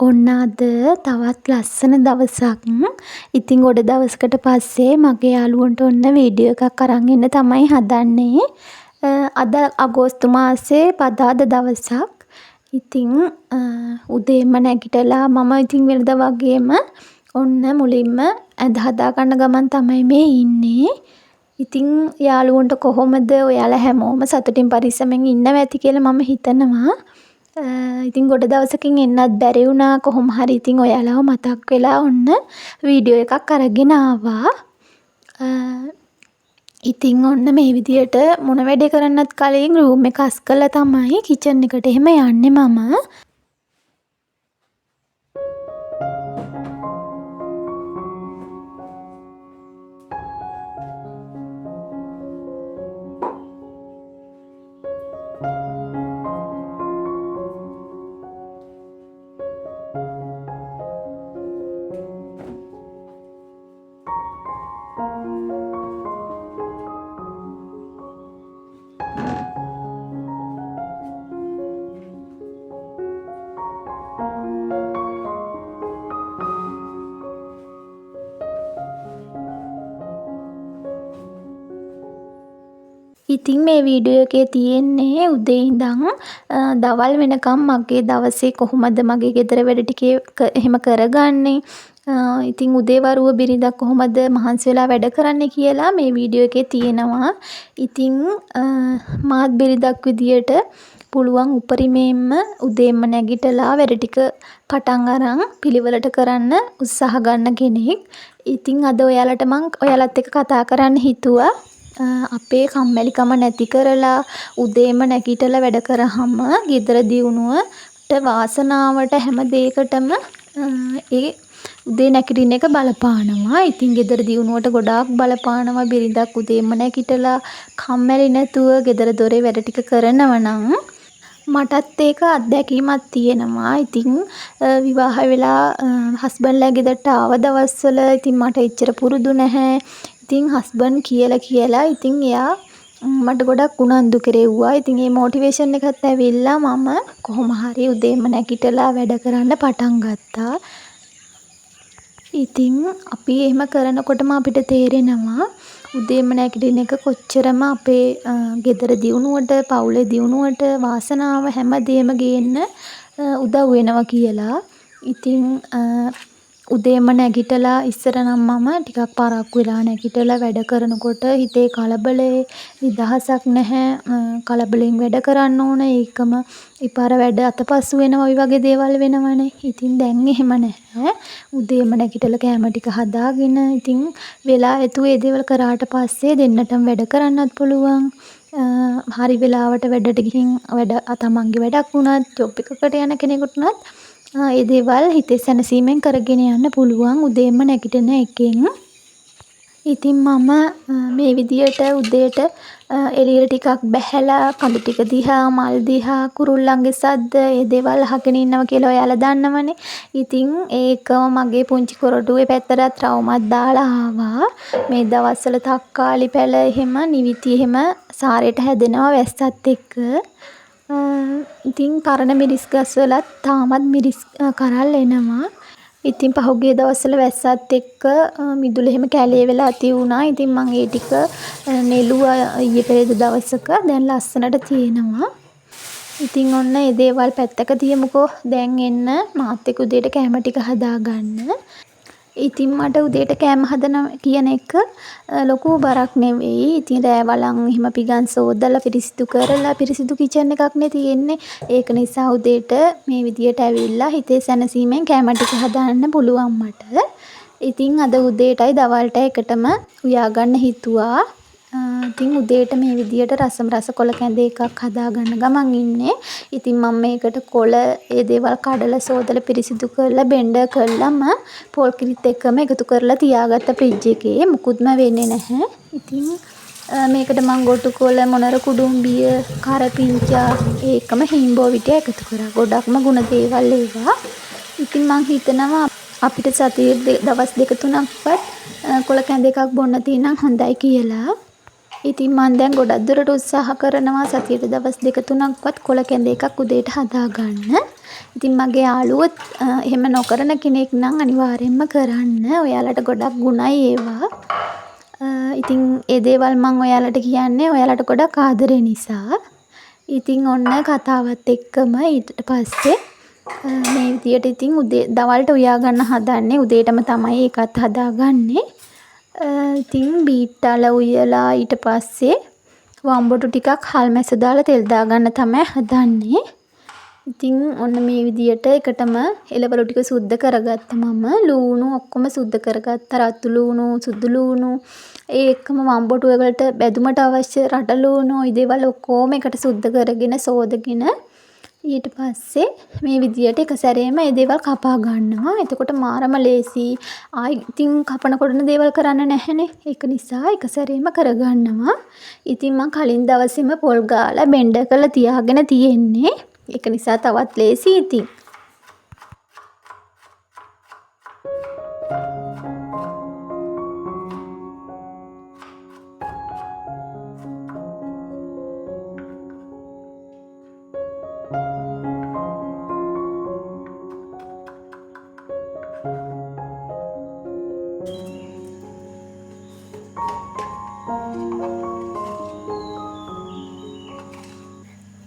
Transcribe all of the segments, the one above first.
ඔන්න අද තවත් ලස්සන දවසක්. ඉතින් ගොඩ දවසකට පස්සේ මගේ යාළුවන්ට ඔන්න වීඩියෝ එකක් අරන් එන්න තමයි හදන්නේ. අද අගෝස්තු මාසේ පදාද දවසක්. ඉතින් උදේම නැගිටලා මම ඉතින් වෙනදා වගේම ඔන්න මුලින්ම ඇඳ හදා ගන්න ගමන් තමයි මේ ඉන්නේ. ඉතින් යාළුවන්ට කොහොමද ඔයාලා හැමෝම සතුටින් පරිස්සමෙන් ඉන්නවා ඇති කියලා මම හිතනවා. ඉතින් ගොඩ දවසකින් එන්නත් බැරි වුණා. කොහොම හරි ඉතින් ඔයාලව මතක් වෙලා ඔන්න වීඩියෝ එකක් අරගෙන ආවා. ඉතින් ඔන්න මේ විදියට මොන වැඩේ කරන්නත් කලින් රූම් එක අස් කරලා තමයි කිචන් එකට එහෙම යන්නේ මම. ඉතින් මේ වීඩියෝ එකේ තියෙන්නේ උදේ ඉඳන් දවල් වෙනකම් මගේ දවසේ කොහොමද මගේ ගෙදර වැඩ ටික එහෙම කරගන්නේ. ඉතින් උදේ වරුව බිරිඳක් කොහොමද මහන්සි වෙලා වැඩ කරන්නේ කියලා මේ වීඩියෝ එකේ තියෙනවා. ඉතින් මාත් බිරිඳක් විදියට පුළුවන් උපරිමයෙන්ම උදේම නැගිටලා වැඩ ටික පටන් අරන් පිළිවෙලට කරන්න උත්සාහ ගන්න කෙනෙක්. ඉතින් අද ඔයාලත් එක්ක කතා කරන්න හිතුවා. අපේ කම්මැලිකම නැති කරලා උදේම නැගිටලා වැඩ කරාම ගෙදර දියුණුවට වාසනාවට හැම දෙයකටම ඒ උදේ නැගිටින එක බලපානවා. ඉතින් ගෙදර දියුණුවට ගොඩාක් බලපානවා බිරිඳක් උදේම නැගිටලා කම්මැලි නැතුව ගෙදර දොරේ වැඩ ටික කරනවා නම්. මටත් ඒක අත්දැකීමක් තියෙනවා. ඉතින් විවාහ වෙලා හස්බන්ඩ්ලා ගෙදරට ආව දවස්වල ඉතින් මට එච්චර පුරුදු නැහැ. ඉතින් හස්බන්ඩ් කියලා ඉතින් එයා මට ගොඩක් උනන්දු කෙරෙව්වා. ඉතින් මේ මොටිවේෂන් එකත් ඇවිල්ලා මම කොහොම හරි උදේම නැගිටලා වැඩ කරන්න පටන් ගත්තා. ඉතින් අපි එහෙම කරනකොටම අපිට තේරෙනවා උදේම නැගිටින එක කොච්චරම අපේ ගෙදර දියුණුවට, පවුලේ දියුණුවට, වාසනාව හැමදේම ගේන්න උදව් වෙනවා කියලා. ඉතින් උදේම නැගිටලා ඉස්සර නම් මම ටිකක් පරක්කු වෙලා නැගිටලා වැඩ කරනකොට හිතේ කලබලේ නිදහසක් නැහැ. කලබලෙන් වැඩ කරන්න ඕන. ඒකම ඉපාර වැඩ අතපසු වෙනවා. වගේ දේවල් වෙනවනේ. ඉතින් දැන් එහෙම නැහැ. උදේම නැගිටලා කෑම ටික හදාගෙන ඉතින් වෙලා ඒ දේවල් කරාට පස්සේ දෙන්නටම වැඩ කරන්නත් පුළුවන්. හරි වෙලාවට වැඩට ගිහින් තමන්ගේ වැඩක් වුණත් ජොබ් එකකට යන කෙනෙකුට උනත් ඒ දේවල් හිතේ සැනසීමෙන් කරගෙන යන්න පුළුවන් උදේම නැගිටින එකෙන්. ඉතින් මම මේ විදියට උදේට එළියට ටිකක් බැහැලා කඳු ටික දිහා, මල් දිහා, කුරුල්ලන්ගේ සද්ද ඒ දේවල් අහගෙන ඉන්නවා කියලා ඔයාලා දන්නවනේ. ඉතින් ඒකම මගේ පුංචි කොරටුවේ පැත්තට රවුමක් දාලා ආවා. මේ දවස්වල තක්කාලි පැල එහෙම නිවිති එහෙම සාරේට හැදෙනවා වැස්සත් එක්ක. ඉතින් පරණ මිරිස් ගස්වලත් තාමත් මිරිස් කරල් එනවා. ඉතින් පහුගිය දවස්වල වැස්සත් එක්ක මිදුල එහෙම කැලේ වෙලා තියුණා. ඉතින් මම ඒ ටික නෙළුවා ඊයේ පෙරේද දවසක දැන් ලස්සනට තියෙනවා. ඉතින් ඔන්න ඒ දේවල් පැත්තක තියමුකෝ. දැන් එන්න මාත් එක්ක උදේට කෑම ටික හදාගන්න. ඉතින් මට උදේට කෑම හදන කියන එක ලොකු බරක් නෙවෙයි. ඉතින් රෑ වළං එහෙම පිගන් සෝදලා පිරිසිදු කරලා පිරිසිදු කිචන් එකක් නේ තියෙන්නේ. ඒක නිසා උදේට මේ විදියට ඇවිල්ලා හිතේ සැනසීමෙන් කෑම ටික හදාන්න පුළුවන් මට. ඉතින් අද උදේටයි දවල්ට එකටම උයා ගන්න හිතුවා. ඉතින් උදේට මේ විදියට රස කොළ කැඳ එකක් හදාගන්න ගමන් ඉන්නේ. ඉතින් මම මේකට කොළ ඒ දේවල් කඩලා සෝදලා පිරිසිදු කරලා බෙන්ඩර් කරලම පොල් කිරිත් එක්කම එකතු කරලා තියාගත්ත ෆ්‍රිජ් එකේ. මුකුත්ම වෙන්නේ නැහැ. ඉතින් මේකට මම ගොටු කොළ, මොනර කුඩුම්බිය, කරපිංචා ඒකම හීම්බෝ විට එකතු කරා. ගොඩක්ම ගුණ දේවල් ඒවා. ඉතින් මම හිතනවා අපිට සතියේ දවස් 2-3ක්වත් කොළ කැඳ එකක් බොන්න තියෙනම් හොඳයි කියලා. ඉතින් මම දැන් ගොඩක් දුරට උත්සාහ කරනවා සතියට දවස් 2-3ක්වත් කොළ කැඳ එකක් උදේට හදාගන්න. ඉතින් මගේ යාළුවොත් එහෙම නොකරන කෙනෙක් නම් අනිවාර්යෙන්ම කරන්න. ඔයාලට ගොඩක් ගුණයි ඒවා. ඉතින් ඒ දේවල් මම ඔයාලට කියන්නේ ඔයාලට ගොඩක් ආදරේ නිසා. ඉතින් ඔන්න කතාවත් එක්කම ඊට පස්සේ මේ විදියට ඉතින් දවල්ට උයා ගන්න හදන්නේ. උදේටම තමයි ඒකත් හදාගන්නේ. ඉතින් බීට්ටල උයලා ඊට පස්සේ වම්බොටු ටිකක් හාල් මැස්ස දාලා තෙල් දාගන්න තමයි හදන්නේ. ඉතින් ඔන්න මේ විදියට එකටම එළවලු ටික සුද්ධ කරගත්ත මම. ලූණු ඔක්කොම සුද්ධ කරගත්ත. රතු ලූණු, සුදු ලූණු, ඒ එක්කම වම්බොටු වලට බැදුමට අවශ්‍ය රට ලූණු, ඒ දේවල් ඔක්කොම එකට සුද්ධ කරගෙන සෝදගෙන ඊට පස්සේ මේ විදියට එක සැරේම මේ දේවල් කපා ගන්නවා. එතකොට මාරම ලේසි. ඉතින් කපනකොටන දේවල් කරන්න නැහැනේ. ඒක නිසා එක සැරේම කරගන්නවා. ඉතින් මම කලින් දවසේම පොල් ගාලා බෙන්ඩ කරලා තියාගෙන තියෙන්නේ. ඒක නිසා තවත් ලේසි ඉතින්.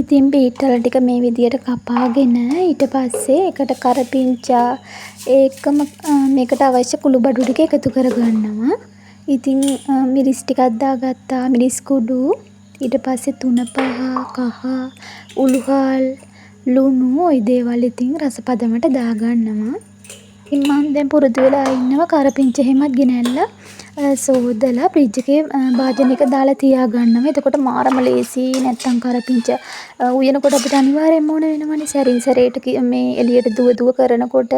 ඉතින් බීට්ටල ටික මේ විදියට කපාගෙන ඊට පස්සේ එකට කරපිංචා ඒකම මේකට අවශ්‍ය කුළු බඩු ටික එකතු කරගන්නවා. ඉතින් මිරිස් ටිකක් දාගත්තා. මිරිස් කුඩු ඊට පස්සේ තුනපහ කහ උළුහල් ලුණු ওই දේවල් ඉතින් රසපදමට දාගන්නවා. ඉතින් මම දැන් පුරුදු වෙලා ඉන්නවා කරපිංචා හැමත් ගෙනල්ලා සෝදලා ෆ්‍රිජ් එකේ භාජනයක දාලා තියාගන්නවා. එතකොට මාරම ලේසි. නැත්තම් කරපිංචා උයනකොට අපිට අනිවාර්යෙන්ම ඕන වෙනවනේ සැරින් සැරේට මේ එළියට දුව කරනකොට.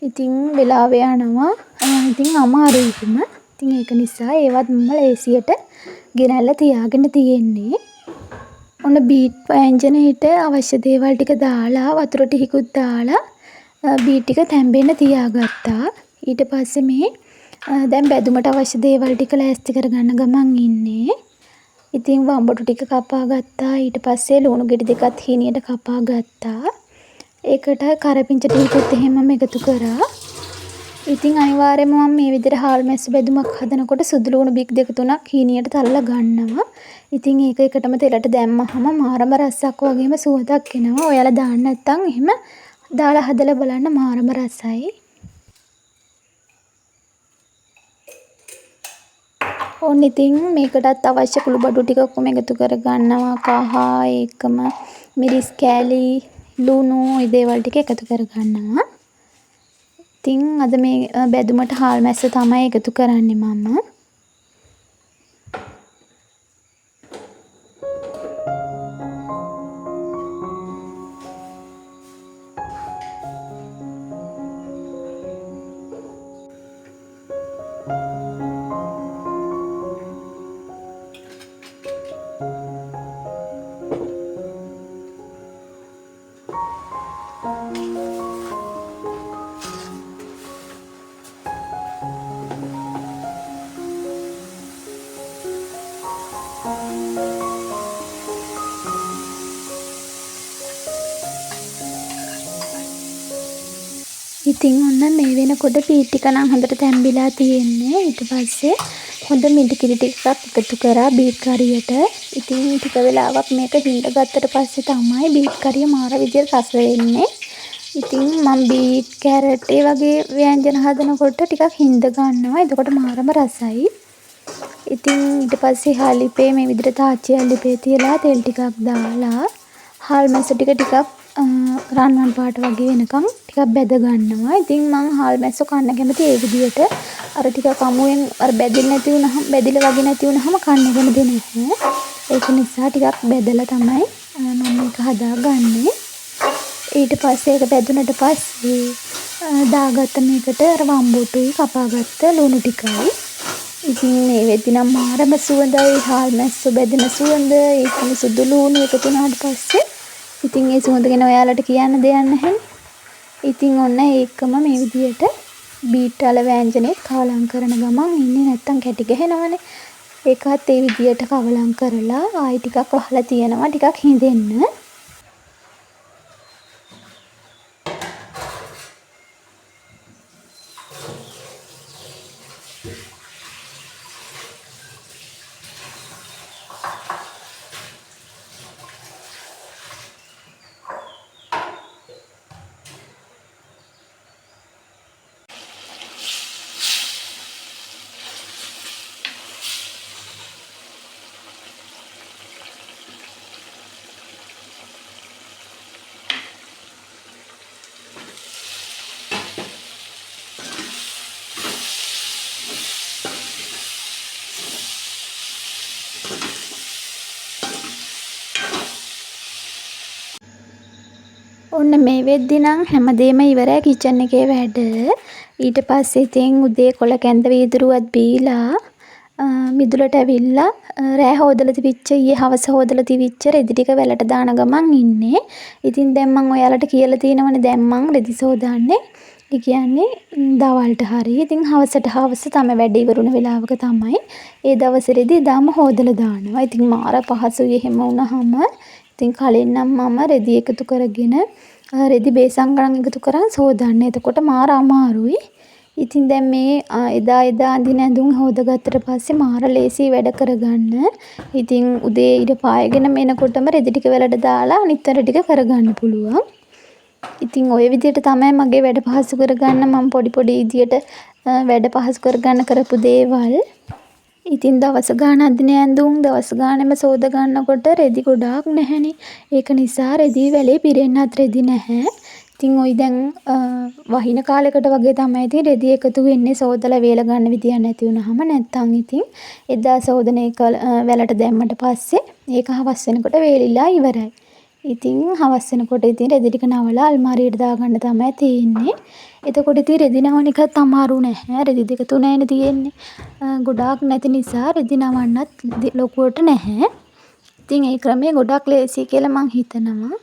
ඉතින් වෙලාව යනවා. ඉතින් අමාරුයිම. ඉතින් ඒක නිසා ඒවත් මම ලේසියට ගෙනල්ලා තියාගෙන තියෙන්නේ. ඔන්න බීට් වෑංජනයේට අවශ්‍ය දේවල් ටික දාලා වතුර ටිකකුත් දාලා බීට් ටික තැම්බෙන්න තියාගත්තා. ඊට පස්සේ මේ දැන් බැදුමට අවශ්‍ය දේවල් ටික ලෑස්ති කරගන්න ගමන් ඉන්නේ. ඉතින් වම්බොටු ටික කපා ගත්තා. ඊට පස්සේ ලුණු ගෙඩි දෙකත් හීනියට කපා ගත්තා. ඒකට කරපිංචා ටිකකුත් එහෙමම එකතු කරා. ඉතින් අනිවාර්යයෙන්ම මම මේ විදිහට හාල් මැස්ස බෙදුමක් හදනකොට සුදු ලුණු බික් දෙක තුනක් හීනියට තල්ලා ගන්නවා. ඉතින් ඒක එකටම තෙලට දැම්මහම මාරම රසක් වගේම සුවඳක් එනවා. ඔයාලා දාන්න නැත්නම් එහෙම දාලා හදලා බලන්න මාරම රසයි. ඕන්න ඉතින් මේකටත් අවශ්‍ය කුළු බඩු ටික ඔක්කොම එකතු කරගන්නවා. කහ ඒකම මිරිස් කෑලි ලුණු ඒ දේවල් ටික එකතු කරගන්නවා. ඉතින් අද මේ බැදුමට හාල් මැස්ස තමයි එකතු කරන්නේ මම. ඉතින් ඔන්න මේ වෙනකොට බීට් ටික නම් හොඳට තැම්බිලා තියෙන්නේ. ඊට පස්සේ හොඳ මිටි කිරි ටිකක් එකතු කරා බීට් කරියට. ඉතින් ටික වෙලාවක් මේක හිඳ ගත්තට පස්සේ තමයි බීට් කරිය මාර විදියට රස වෙන්නේ. ඉතින් මම බීට් කැරට් ඒ වගේ ව්‍යංජන හදනකොට ටිකක් හිඳ ගන්නවා. එතකොට මාරම රසයි. ඉතින් ඊට පස්සේ හාලිපේ මේ විදිහට තාච්චි හාලිපේ තියලා තෙල් ටිකක් දාලා හාල් මැස්ස ටිකක් රන්වන් පාට වගේ වෙනකම් ටිකක් බැද ගන්නවා. ඉතින් මං හාල් මැස්ස කන්න කැමති ඒ විදිහට. අර ටිකක් අමුයෙන් අර බැදිලා නැති වුනහම බැදිලා වගේ නැති වුනහම කන්න කැමති නැහැ. ඒක නිසා ටිකක් බැදලා තමයි මම මේක හදාගන්නේ. ඊට පස්සේ ඒක බැදුනට පස්සේ දාගත්ත මේකට අර වම්බොටුයි කපාගත්ත ලුණු ටිකයි. ඉතින් මේ වෙද්දි නම් මාරම සුවඳයි හාල් මැස්ස බැදෙන සුවඳ. ඒකම සුදු ලුණු එකතු වුණාට පස්සේ ඉතින් ඒ සුවඳ ගැන ඔයාලට කියන්න දෙයක් නැහැනේ. ඉතින් ඔන්න ඒකම මේ විදියට බීට් වල වෑංජනෙත් කවලම් කරන ගමන් ඉන්නේ නැත්තම් කැටි ගහනවනේ. ඒකත් ඒ විදියට කවලම් කරලා ආයි ටිකක් වහලා තියනවා ටිකක් හිඳෙන්න. ඔන්න මේ වෙද්දි නම් හැමදේම ඉවරයි කිචන් එකේ වැඩ. ඊට පස්සේ ඉතින් උදේ කොළ කැන්ද වීදුරුවත් බීලා මිදුලට ඇවිල්ලා රෑ හොදලා තිබිච්ච ඊයේ හවස හොදලා තිබිච්ච රෙදි ටික වැලට දාන ගමන් ඉන්නේ. ඉතින් දැන් මං ඔයාලට කියලා තියෙනවනේ දැන් මං රෙදි සෝදාන්නේ. ඒ කියන්නේ දවල්ට හරි. ඉතින් හවස තමයි වැඩ ඉවරුන වෙලාවක තමයි. ඒ දවසේ රෙදි දාම හොදලා දානවා. ඉතින් මාර පහසුයි එහෙම වුණාම. ඉතින් කලින් නම් මම රෙදි එකතු කරගෙන රෙදි බේසන් ගණන් එකතු කරන් සෝදන්නේ. එතකොට මාර අමාරුයි. ඉතින් දැන් මේ එදා අඳින ඇඳුම් හොදගත්තට පස්සේ මාර ලේසියි වැඩ කරගන්න. ඉතින් උදේ ඉර පායගෙන එනකොටම රෙදි ටික වෙලට දාලා අනිත් වැඩ ටික කරගන්න පුළුවන්. ඉතින් ওই විදිහට තමයි මගේ වැඩ පහසු කරගන්න මම පොඩි විදියට වැඩ පහසු කරගන්න කරපු දේවල්. ඉතින් දවස ගාන අඳින ඇඳුම් දවස් ගානෙම සෝද ගන්නකොට රෙදි ගොඩාක් නැහැනේ. ඒක නිසා රෙදි වැලේ පිරෙන්නත් රෙදි නැහැ. ඉතින් ওই දැන් වහින කාලයකට වගේ තමයි ඉතින් රෙදි එකතු වෙන්නේ සෝදලා වේල ගන්න විදියක් නැති වුනහම නැත්තම් ඉතින් එදා සෝදනේ වැලට දැම්මට පස්සේ ඒක හවස් වෙනකොට වේලිලා ඉවරයි. ඉතින් හවස් වෙනකොට ඉතින් රෙදි ටික නවලා අල්මාරියට දාගන්න තමයි තියෙන්නේ. එතකොට ඉතින් රෙදි නවන එකත් අමාරු නැහැ. රෙදි දෙක තුනයිනේ තියෙන්නේ. ගොඩාක් නැති නිසා රෙදි නවන්නත් ලොකුවට නැහැ. ඉතින් ඒ ක්‍රමය ගොඩක් ලේසි කියලා මං හිතනවා.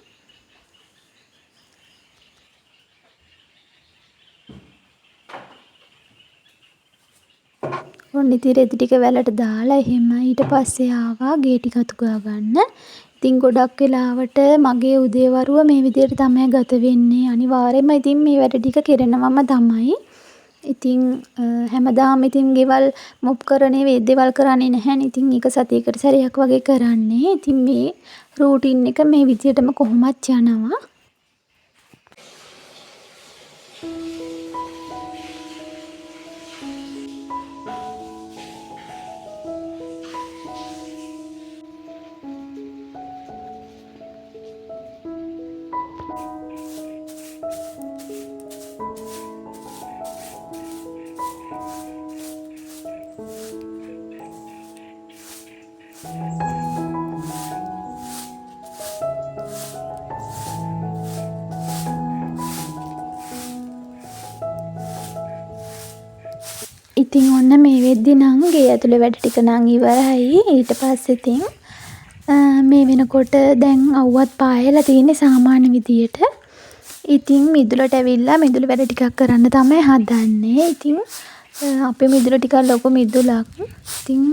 ඔන්න ඉතින් රෙදි ටික වැලට දාලා එහෙම ඊට පස්සේ ආවා ගේ ටික අතු ගා ගන්න. ඉතින් ගොඩක් වෙලාවට මගේ උදේවරුව මේ විදිහට තමයි ගත වෙන්නේ. අනිවාර්යයෙන්ම ඉතින් මේ වැඩ ටික කරනවම තමයි. ඉතින් හැමදාම ඉතින් ගෙවල් මොප් කරන්නේ දේවල් කරන්නේ නැහැනේ. ඉතින් එක සතියකට සැරයක් වගේ කරන්නේ. ඉතින් මේ රූටින් එක මේ විදිහටම කොහොමත් යනවා. ඉතින් ඔන්න මේ වෙද්දි නම් ගේ ඇතුලේ වැඩ ටික නම් ඉවරයි. ඊට පස්සේ ඉතින් මේ වෙනකොට දැන් අවුවත් පායලා තියෙන්නේ සාමාන්‍ය විදියට. ඉතින් මිදුලට ඇවිල්ලා මිදුල වැඩ ටිකක් කරන්න තමයි හදන්නේ. ඉතින් අපේ මිදුල ටිකක් ලොකු මිදුලක්. ඉතින්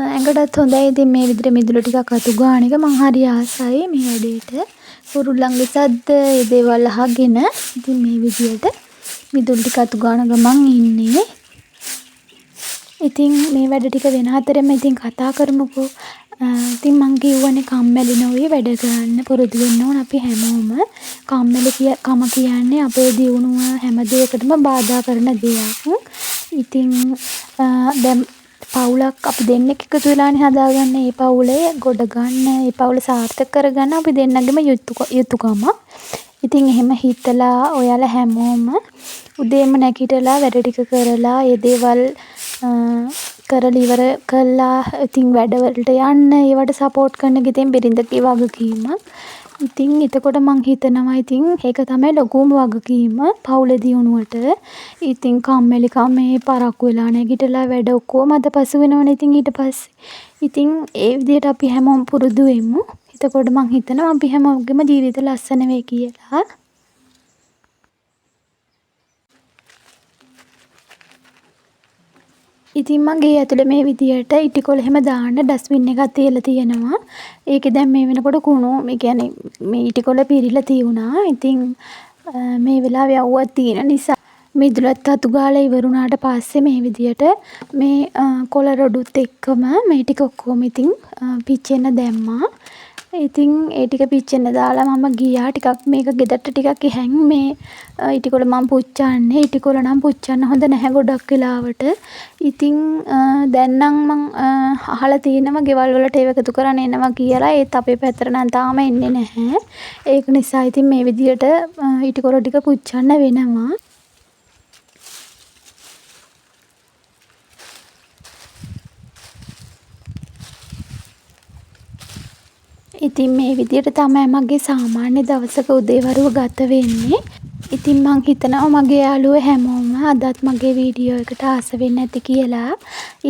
ඇඟටත් හොඳයි. ඉතින් මේ විදිහට මිදුල ටිකක් අතු ගාන එක මං හරි ආසයි මේ වැඩේට. කුරුල්ලන්ගේ සද්ද ඒ දේවල් අහගෙන ඉතින් මේ විදිහට මිදුල ටික අතු ගාන ගමන් ඉන්නේ. ඉතින් මේ වැඩ ටික වෙන අතරෙම ඉතින් කතා කරමුකෝ. ඉතින් මං කියවනේ කම්මැලි නොවී වැඩ කරන්න පුරුදු වෙන්න ඕන අපි හැමෝම. කම කියන්නේ අපේ දියුණුව හැම දෙයකටම බාධා කරන දෙයක්. ඉතින් දැන් පවුලක් අපි දෙන්නෙක් එකතු වෙලානේ හදාගන්න. මේ පවුලේ ගොඩ ගන්න, මේ පවුල සාර්ථක කරගන්න අපි දෙන්නගෙම යුතුයකම. ඉතින් එහෙම හිතලා ඔයාලා හැමෝම උදේම නැගිටලා වැඩ ටික කරලා ඒ දේවල් කරලා ඉවර කළා. ඉතින් වැඩවලට යන්න ඒවට සපෝට් කරන ගෙතෙන් බිරිඳගේ වගකීමක්. ඉතින් එතකොට මං හිතනවා ඉතින් ඒක තමයි ලොකුම වගකීම පවුලේ දියුණුවට. ඉතින් කම්මැලිකමේ පරක්කු වෙලා නැගිටලා වැඩ ඔක්කොම අතපසු වෙනවනේ ඉතින් ඊට පස්සේ. ඉතින් ඒ විදිහට අපි හැමෝම පුරුදු වෙමු. එතකොට මං හිතනවා අපි හැමෝගෙම ජීවිත ලස්සන වෙයි කියලා. ඉතින් මගේ ඇතුලේ මේ විදියට ඉටිකොල එහෙම දාන්න ඩස්බින් එකක් තියලා තියෙනවා. ඒකේ දැන් මේ වෙනකොට කුණු මේ කියන්නේ මේ ඉටිකොල පිරීලා තියුණා. ඉතින් මේ වෙලාවේ අවුවක් තියෙන නිසා මිදුලත් අතු ගාලා ඉවරුණාට පස්සේ මේ විදියට මේ කොළ රොඩුත් එක්කම මේ ටික ඔක්කොම ඉතින් පිච්චෙන්න දැම්මා. ඉතින් ඒ ටික පිච්චෙන්න දාලා මම ගියා ටිකක් මේක ගෙදරට ටිකක් ඉහැන් මේ ඉටිකොල මම පුච්චන්නේ. ඉටිකොල නම් පුච්චන්න හොඳ නැහැ ගොඩක් වෙලාවට. ඉතින් දැන් නම් මං අහලා තියෙනවා ගෙවල් වලට ඒව එකතු කරන්න එනවා කියලා. ඒත් අපේ පැත්තට නම් තාම එන්නේ නැහැ. ඒක නිසා ඉතින් මේ විදියට ඉටිකොල ටික පුච්චන්න වෙනවා. ඉතින් මේ විදියට තමයි මගේ සාමාන්‍ය දවසක උදේවරුව ගත වෙන්නේ. ඉතින් මං හිතනවා මගේ යාළුවෝ හැමෝම අදත් මගේ වීඩියෝ එකට ආස වෙන්නේ නැති කියලා.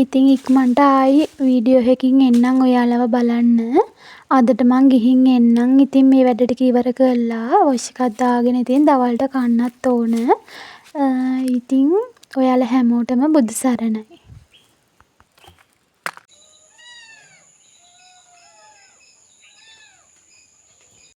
ඉතින් ඉක්මනට ආයි වීඩියෝ එකකින් එන්නම් ඔයාලව බලන්න. අදට මං ගිහින් එන්නම්. ඉතින් මේ වැඩ ටික ඉවර කරලා වොෂ් එකක් දාගෙන ඉතින් දවල්ට කන්නත් ඕන. ඉතින් ඔයාලා හැමෝටම බුදු සරණයි.